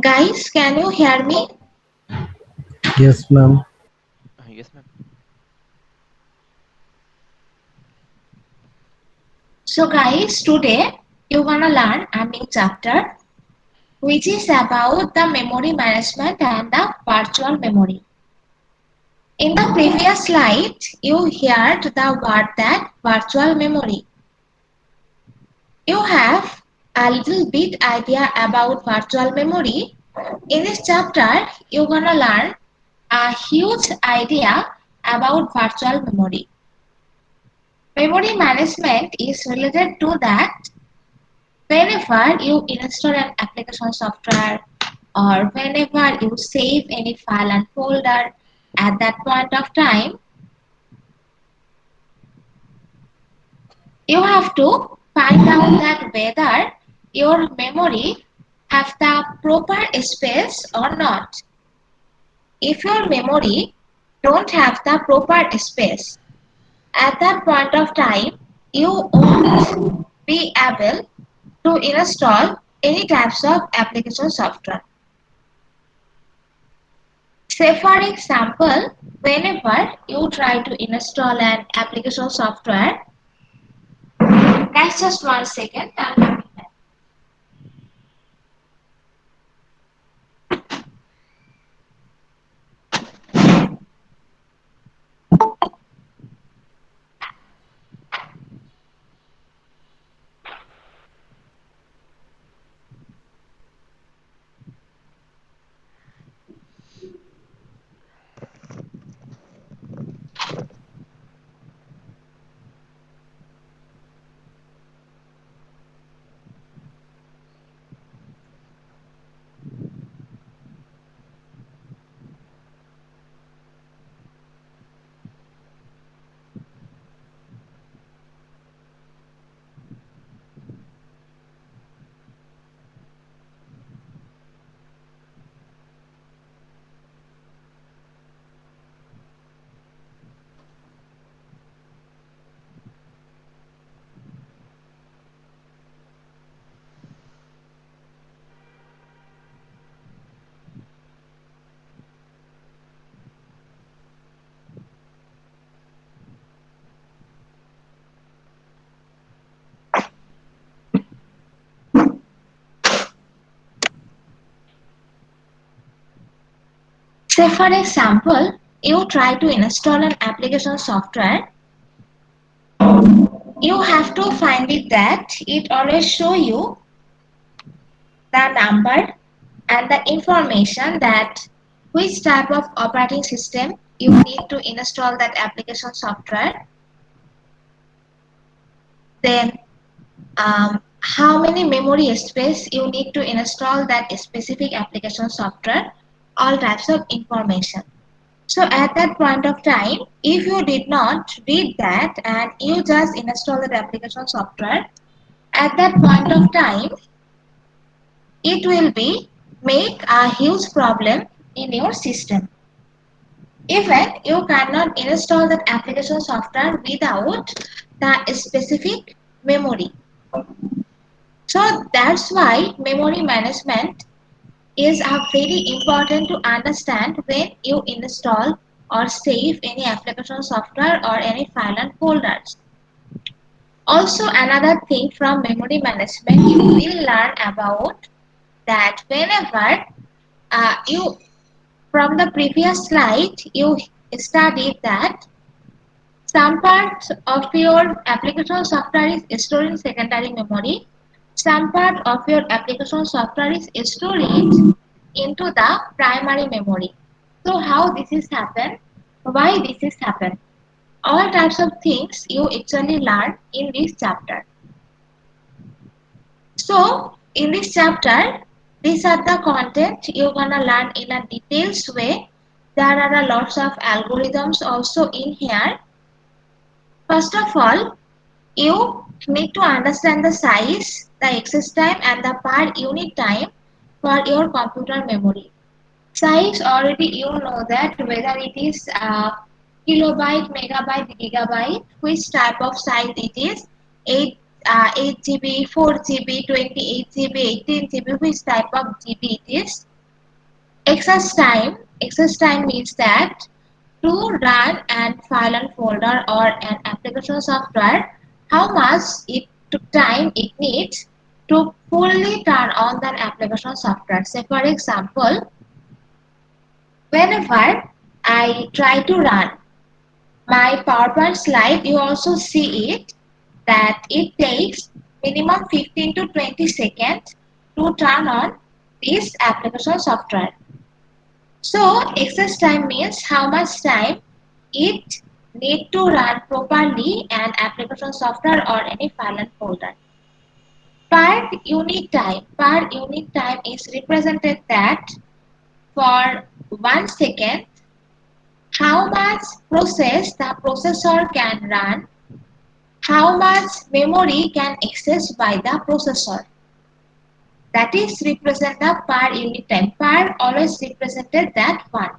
Guys, can you hear me? Yes, ma'am. Yes, ma'am. So, guys, today you're gonna learn a new chapter which is about the memory management and the virtual memory. In the previous slide, you heard the word that virtual memory. You have a little bit idea about virtual memory. In this chapter, you're gonna learn a huge idea about virtual memory. Memory management is related to that whenever you install an application software or whenever you save any file and folder at that point of time, you have to find out that whether your memory have the proper space or not. If your memory don't have the proper space at that point of time, you won't be able to install any types of application software. Say for example, whenever you try to install an application software, guys, just 1 second, I'll be back. Say for example, you try to install an application software, you have to find it that it always show you the number and the information that which type of operating system you need to install that application software, then how many memory space you need to install that specific application software, all types of information. So at that point of time, if you did not read that and you just install that application software, at that point of time, it will be make a huge problem in your system. Even you cannot install that application software without the specific memory. So that's why memory management is a very important to understand when you install or save any application software or any file and folders. Also, another thing from memory management you will learn about that whenever you from the previous slide you studied that some part of your application software is stored in secondary memory, some part of your application software is stored into the primary memory. So how this is happen? Why this is happen? All types of things you actually learn in this chapter. So in this chapter, these are the content you're gonna learn in a details way. There are a lots of algorithms also in here. First of all, you need to understand the size, the access time and the per unit time for your computer memory. Size already you know that whether it is kilobyte, megabyte, gigabyte, which type of size it is, 8 8 GB, 4 GB, 28 GB, 18 GB, which type of GB it is. Access time means that to run an file and folder or an application software, how much time it needs to fully turn on that application software. Say for example, whenever I try to run my PowerPoint slide, you also see it that it takes minimum 15 to 20 seconds to turn on this application software. So access time means how much time it need to run properly an application software or any file and folder. Per unit time is represented that for 1 second, how much process the processor can run, how much memory can access by the processor. That is represented per unit time. Per always represented that one.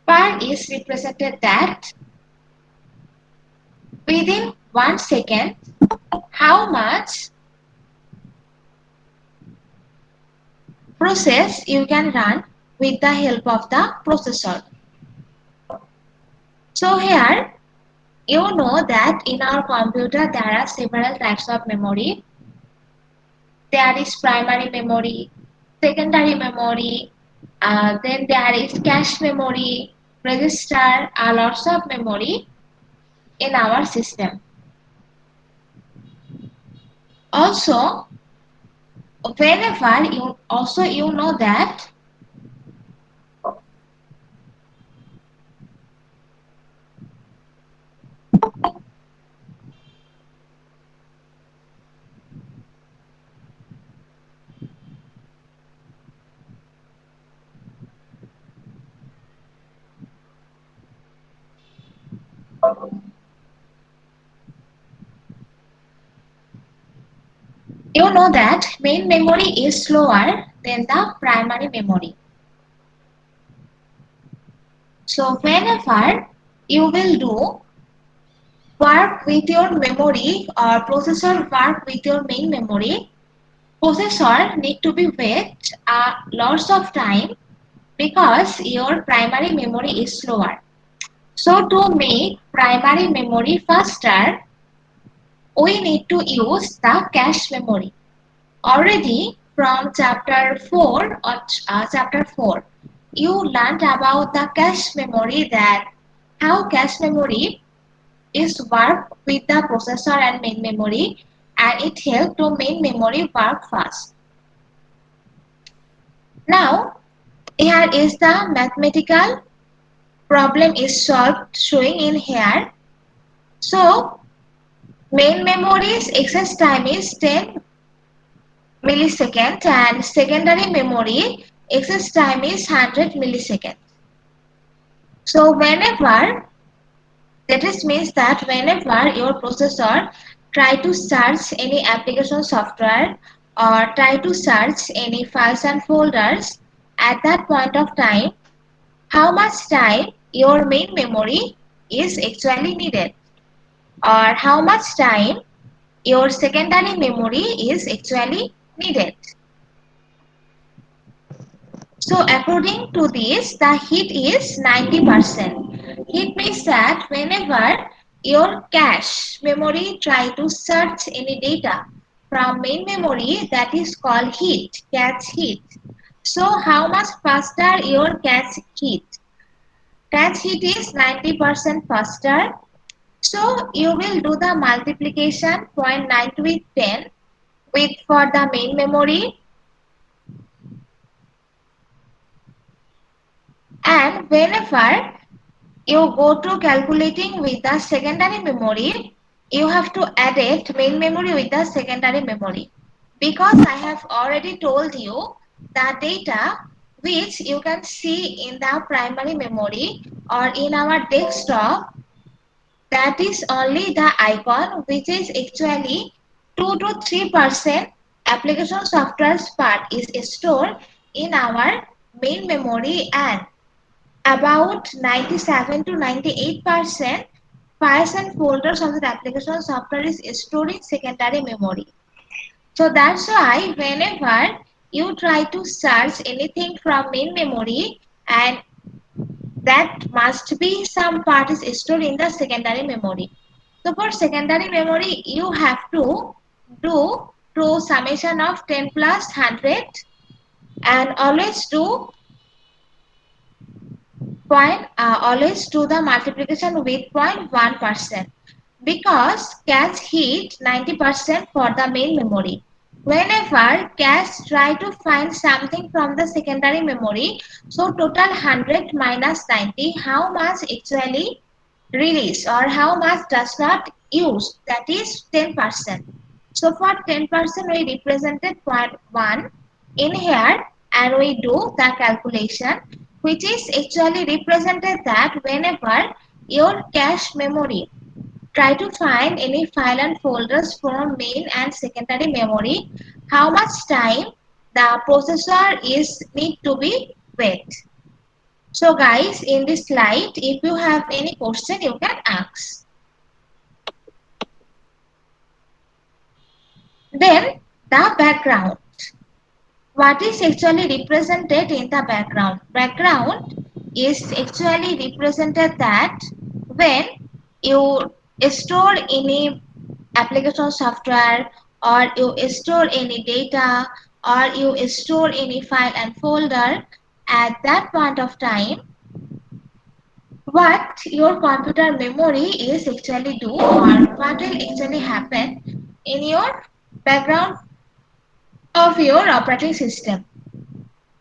Per is represented that within 1 second, how much process you can run with the help of the processor. So here you know that in our computer there are several types of memory. There is primary memory, secondary memory, then there is cache memory, register, lots of memory in our system. Also, you know that main memory is slower than the primary memory. So whenever you will do work with your memory or processor work with your main memory, processor need to be wait lots of time because your primary memory is slower. So to make primary memory faster, we need to use the cache memory. Already from chapter 4, you learned about the cache memory, that how cache memory is work with the processor and main memory, and it helps to main memory work fast. Now here is the mathematical problem is solved showing in here. So main memory's access time is 10 milliseconds and secondary memory access time is 100 milliseconds. So means that whenever your processor try to search any application software or try to search any files and folders, at that point of time, how much time your main memory is actually needed, or how much time your secondary memory is actually needed. So according to this, the heat is 90%. Heat means that whenever your cache memory try to search any data from main memory, that is called heat, cache heat. So how much faster your cache heat? Cache heat is 90% faster. So you will do the multiplication 0.9 with 10 with for the main memory, and whenever you go to calculating with the secondary memory, you have to add it main memory with the secondary memory, because I have already told you the data which you can see in the primary memory or in our desktop, that is only the icon, which is actually 2 to 3% application software's part is stored in our main memory, and about 97 to 98% files and folders of the application software is stored in secondary memory. So that's why whenever you try to search anything from main memory, and that must be some part is stored in the secondary memory. So for secondary memory, you have to do through summation of 10 plus 100, and always do the multiplication with 0.1%, because cache hit 90% for the main memory. Whenever cache try to find something from the secondary memory, so total 100 minus 90, how much actually release or how much does not use, that is 10%. So for 10% we represented 0.1 in here, and we do the calculation, which is actually represented that whenever your cache memory try to find any file and folders from main and secondary memory, how much time the processor is need to be wait. So guys, in this slide, if you have any question, you can ask. Then the background. What is actually represented in the background? Background is actually represented that when you store any application software, or you store any data, or you store any file and folder, at that point of time, what your computer memory is actually do, or what will actually happen in your background of your operating system.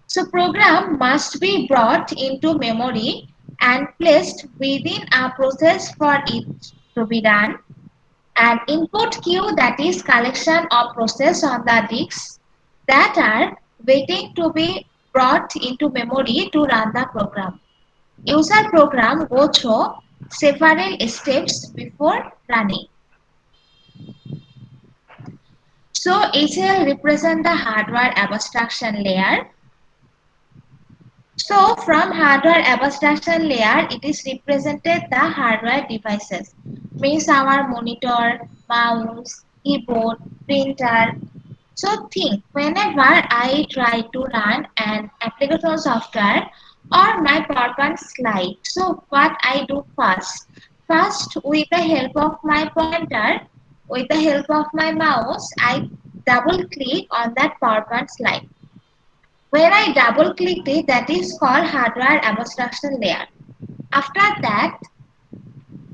So program must be brought into memory and placed within a process for it to be done. An input queue, that is collection of process on the disks that are waiting to be brought into memory to run the program. User program go through several steps before running. So HL represent the hardware abstraction layer. So from hardware abstraction layer, it is represented the hardware devices, means our monitor, mouse, keyboard, printer. So think, whenever I try to run an application software or my PowerPoint slide, so what I do first? First, with the help of my pointer, with the help of my mouse, I double click on that PowerPoint slide. When I double clicked it, that is called hardware abstraction layer. After that,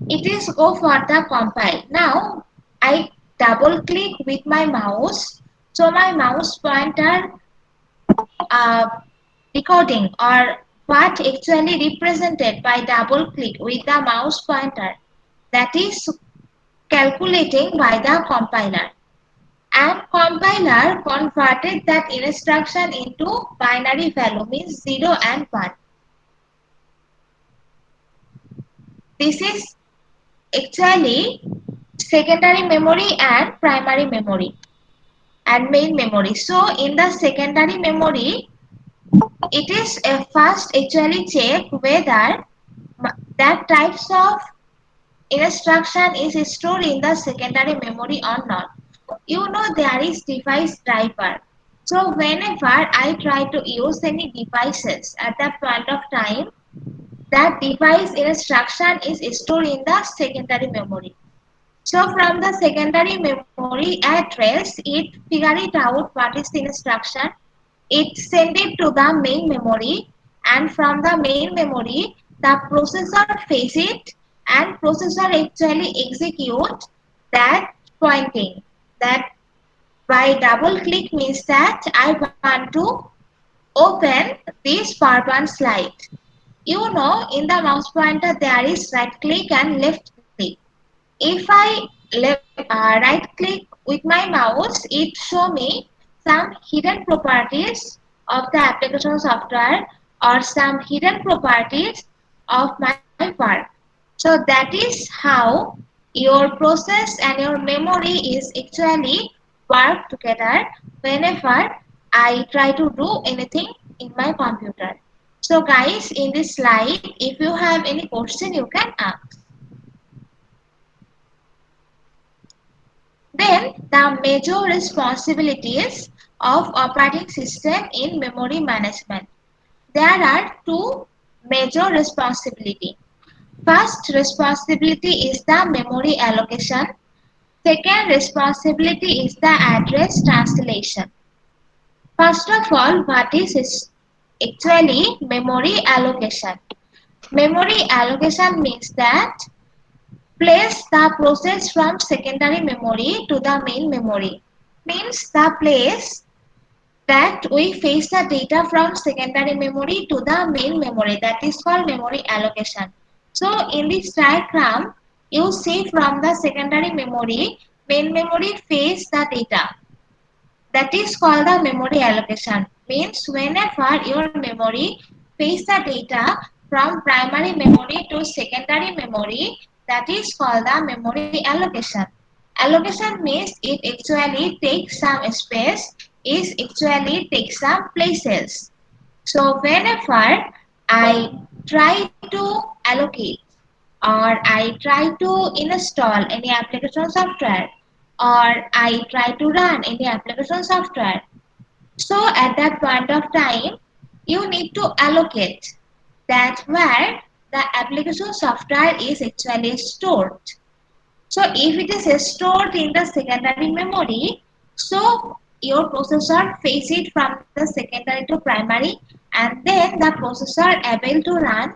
it is go for the compile. Now, I double click with my mouse. So my mouse pointer uh, decoding, or what actually represented by double click with the mouse pointer, that is calculating by the compiler. And compiler converted that instruction into binary value, means 0 and 1. This is actually secondary memory and primary memory and main memory. So in the secondary memory, it is a first actually check whether that types of instruction is stored in the secondary memory or not. You know there is device driver. So whenever I try to use any devices at that point of time, that device instruction is stored in the secondary memory. So from the secondary memory address, it figure it out what is the instruction. It send it to the main memory, and from the main memory, the processor fetch it, and processor actually execute that pointing. That by double click means that I want to open this PowerPoint slide. You know, in the mouse pointer there is right click and left click. If I right click with my mouse, it show me some hidden properties of the application software, or some hidden properties of my work. So that is how your process and your memory is actually work together whenever I try to do anything in my computer. So guys, in this slide, if you have any question, you can ask. Then the major responsibilities of operating system in memory management. There are two major responsibility. First responsibility is the memory allocation. Second responsibility is the address translation. First of all, what is actually memory allocation? Memory allocation means that place the process from secondary memory to the main memory. Means the place that we fetch the data from secondary memory to the main memory. That is called memory allocation. So in this diagram, you see from the secondary memory, main memory fetch the data. That is called the memory allocation. Means whenever your memory fetch the data from primary memory to secondary memory, that is called the memory allocation. Allocation means it actually takes some space, it actually takes some places. So whenever I try to allocate or I try to install any application software or I try to run any application software, so at that point of time, you need to allocate that where the application software is actually stored. So if it is stored in the secondary memory, so your processor fetch it from the secondary to primary and then the processor able to run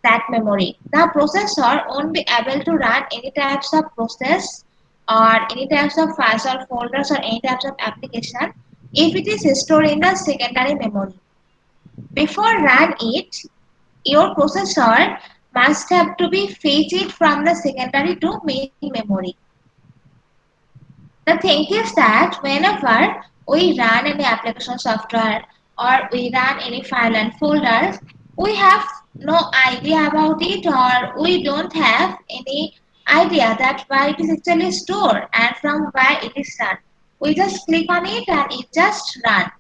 that memory. The processor won't be able to run any types of process or any types of files or folders or any types of application if it is stored in the secondary memory. Before run it, your processor must have to be fetch it from the secondary to main memory. The thing is that whenever we run any application software or we run any file and folders, we have no idea about it or we don't have any idea that where it is actually stored and from where it is run. We just click on it and it just run.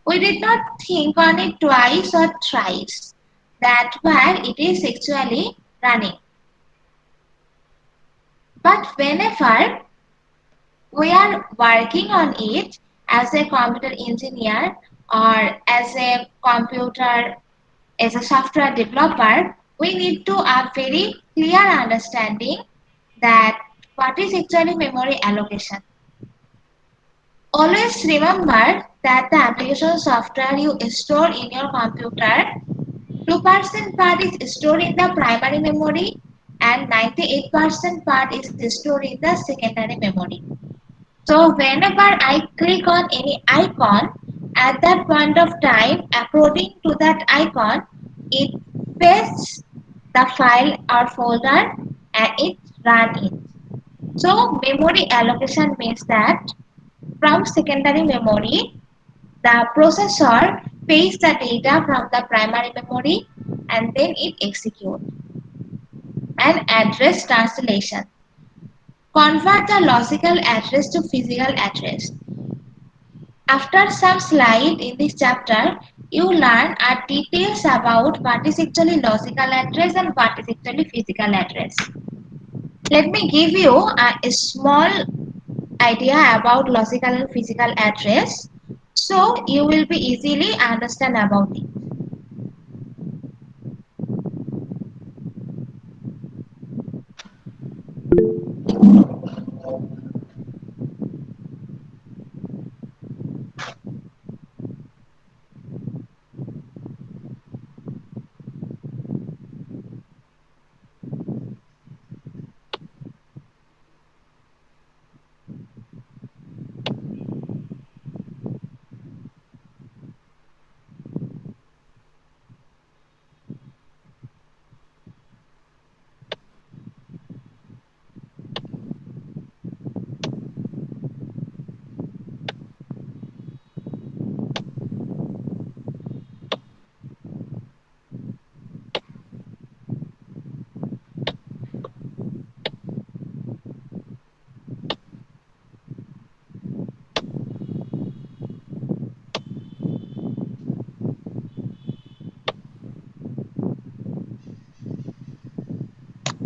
We did not think on it twice or thrice that where it is actually running. But whenever we are working on it as a computer engineer or as a computer as a software developer, we need to have very clear understanding that what is actually memory allocation. Always remember that the application software you store in your computer, 2% part is stored in the primary memory and 98% part is stored in the secondary memory. So whenever I click on any icon, at that point of time, according to that icon, it pastes the file or folder and it runs it. So memory allocation means that from secondary memory, the processor pastes the data from the primary memory and then it executes. And address translation. Convert the logical address to physical address. After some slide in this chapter, you learn details about what is actually logical address and what is actually physical address. Let me give you a small idea about logical and physical address so you will be easily understand about it.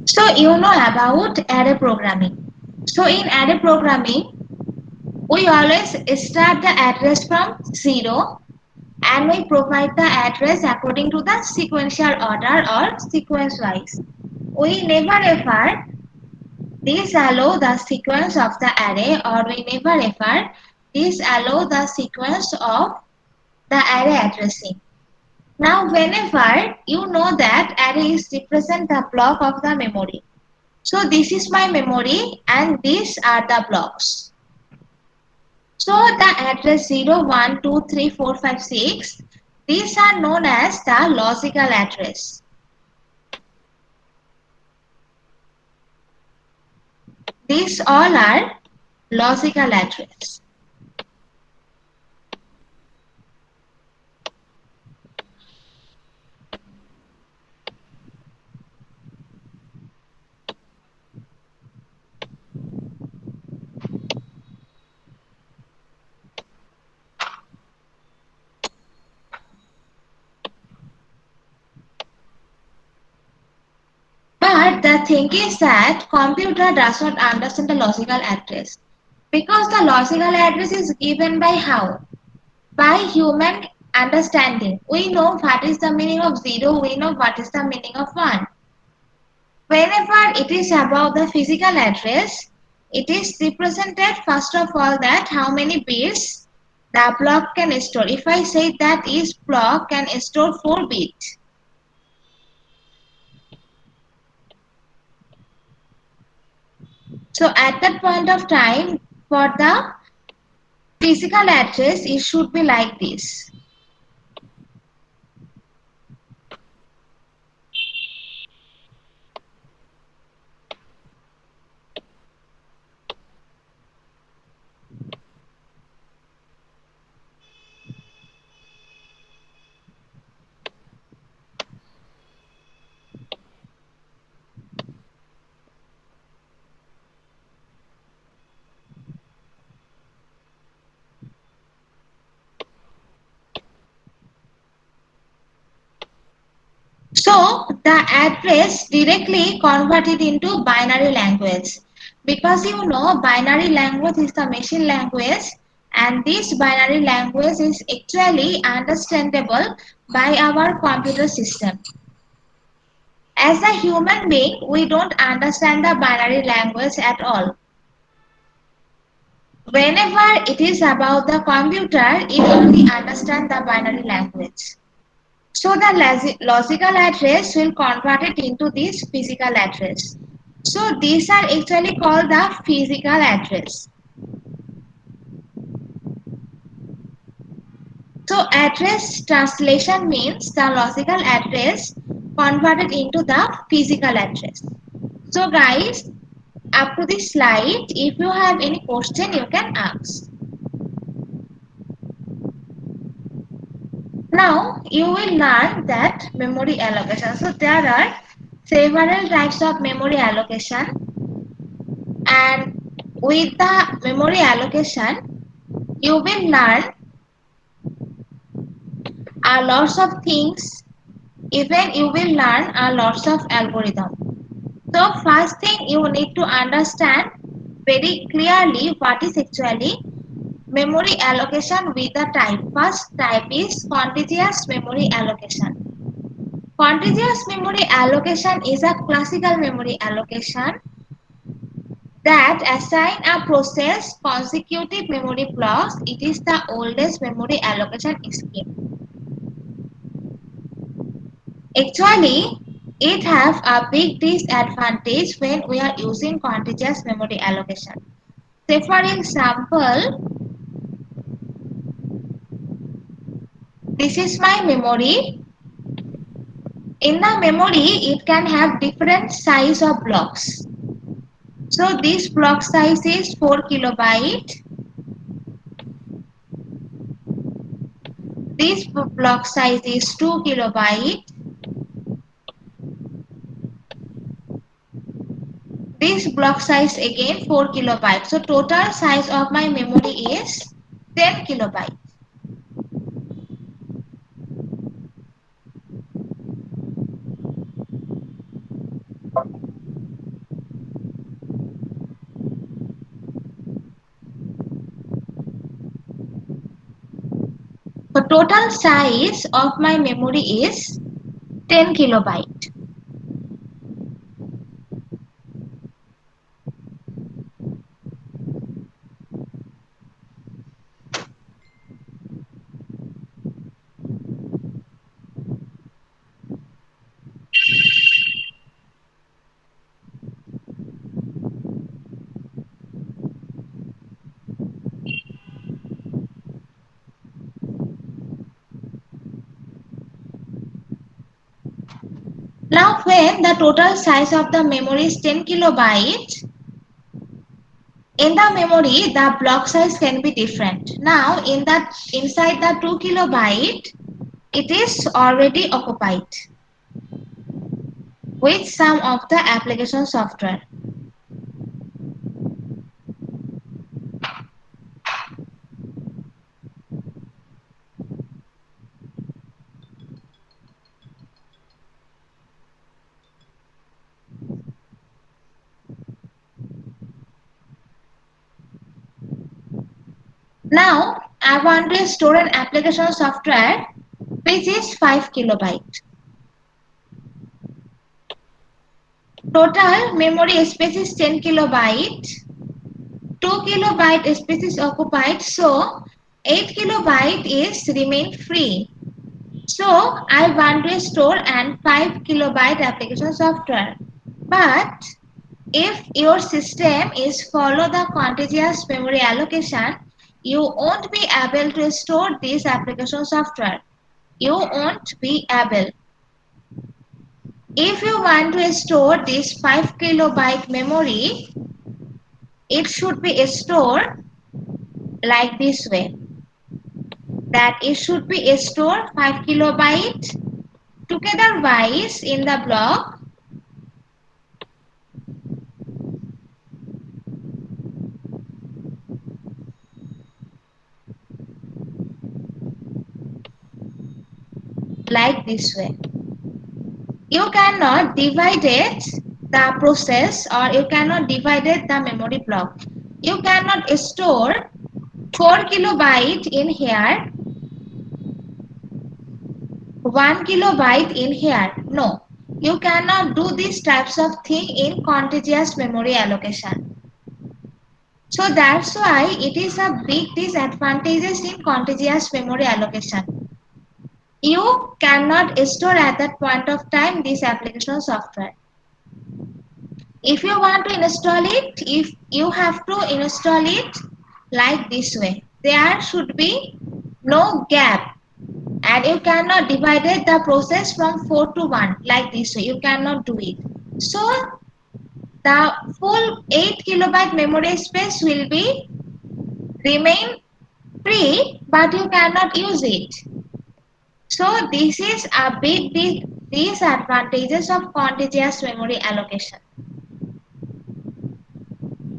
So you know about array programming. So in array programming, We always start the address from 0 and we provide the address according to the sequential order or sequence wise. We never ever disallow the sequence of the array, or we never ever disallow the sequence of the array addressing. Now whenever you know that arrays represent the block of the memory. So this is my memory and these are the blocks. So the address 0, 1, 2, 3, 4, 5, 6, these are known as the logical address. These all are logical address. But the thing is that computer does not understand the logical address, because the logical address is given by how? By human understanding. We know what is the meaning of 0, we know what is the meaning of 1. Whenever it is about the physical address, it is represented first of all that how many bits the block can store. If I say that each block can store 4 bits, so at that point of time, for the physical address, it should be like this. So the address directly converted into binary language, because you know binary language is the machine language, and this binary language is actually understandable by our computer system. As a human being, we don't understand the binary language at all. Whenever it is about the computer, it only understands the binary language. So the logical address will convert it into this physical address. So these are actually called the physical address. So address translation means the logical address converted into the physical address. So guys, up to this slide, if you have any question, you can ask. Now you will learn that memory allocation. So there are several types of memory allocation, and with the memory allocation you will learn a lots of things, even you will learn a lots of algorithm. So first thing you need to understand very clearly what is actually memory allocation with the type. First type is contiguous memory allocation. Contiguous memory allocation is a classical memory allocation that assign a process consecutive memory blocks. It is the oldest memory allocation scheme. Actually, it have a big disadvantage when we are using contiguous memory allocation. Say for example, this is my memory. In the memory, it can have different size of blocks. So this block size is 4 kilobyte. This block size is 2 kilobyte. This block size again 4 kilobyte. So total size of my memory is 10 kilobyte. total size of my memory is 10 kilobyte. Now when the total size of the memory is 10 kilobyte, in the memory the block size can be different. Now inside the 2 kilobyte, it is already occupied with some of the application software. Now I want to store an application software which is 5 kilobyte. Total memory space is 10 kilobyte. 2 kilobyte space is occupied, so 8 kilobyte is remain free. So I want to store an 5 kilobyte application software. But if your system is follow the contiguous memory allocation, you won't be able to store this application software. You won't be able. If you want to store this 5 kilobyte memory, it should be stored like this way. That it should be stored 5 kilobyte together wise in the block like this way. You cannot divide it the process, or you cannot divide it the memory block. You cannot store 4 kilobyte in here, 1 kilobyte in here. No, you cannot do these types of thing in contiguous memory allocation. So that's why it is a big disadvantages in contiguous memory allocation. You cannot store at that point of time this application software. If you want to install it, if you have to install it like this way. There should be no gap, and you cannot divide the process from 4 to 1 like this way. You cannot do it. So the full 8 kilobyte memory space will be remain free, but you cannot use it. So this is a big disadvantages of contiguous memory allocation.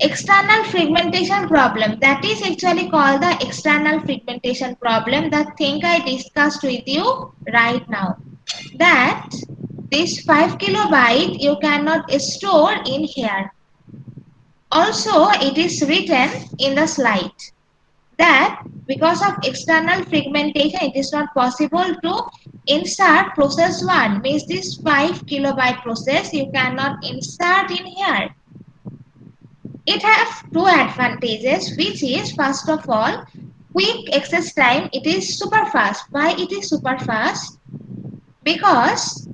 External fragmentation problem, that is actually called the external fragmentation problem, the thing I discussed with you right now, that this 5 kilobyte you cannot store in here. Also it is written in the slide that because of external fragmentation it is not possible to insert process 1, means this 5 kilobyte process you cannot insert in here. It has two advantages, which is first of all quick access time. It is super fast. Why it is super fast? Because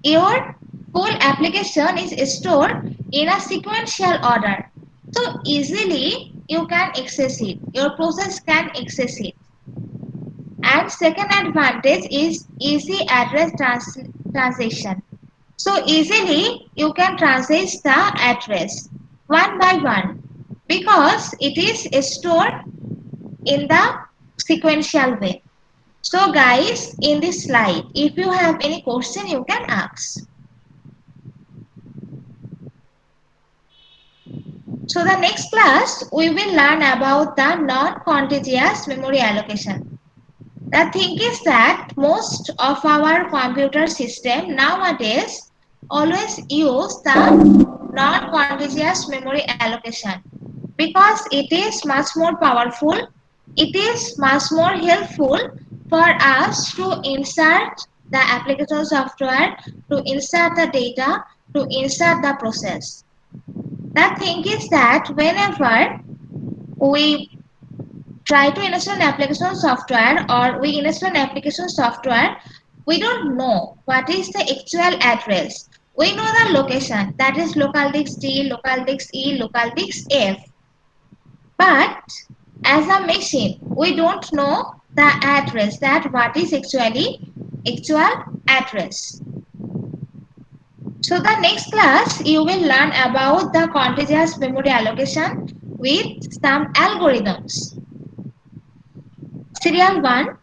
your full application is stored in a sequential order. So easily you can access it. Your process can access it. And second advantage is easy address transition. So easily you can translate the address one by one because it is stored in the sequential way. So guys, in this slide, if you have any question you can ask. So the next class we will learn about the non-contiguous memory allocation. The thing is that most of our computer system nowadays always use the non-contiguous memory allocation because it is much more powerful It is much more helpful for us to insert the application software, to insert the data, to insert the process. The thing is that whenever we try to install an application software or we install an application software, we don't know what is the actual address. We know the location, that is local disk D, local disk E, local disk F. But as a machine, we don't know the address, that what is actually actual address. So the next class you will learn about the contiguous memory allocation with some algorithms. Serial 1.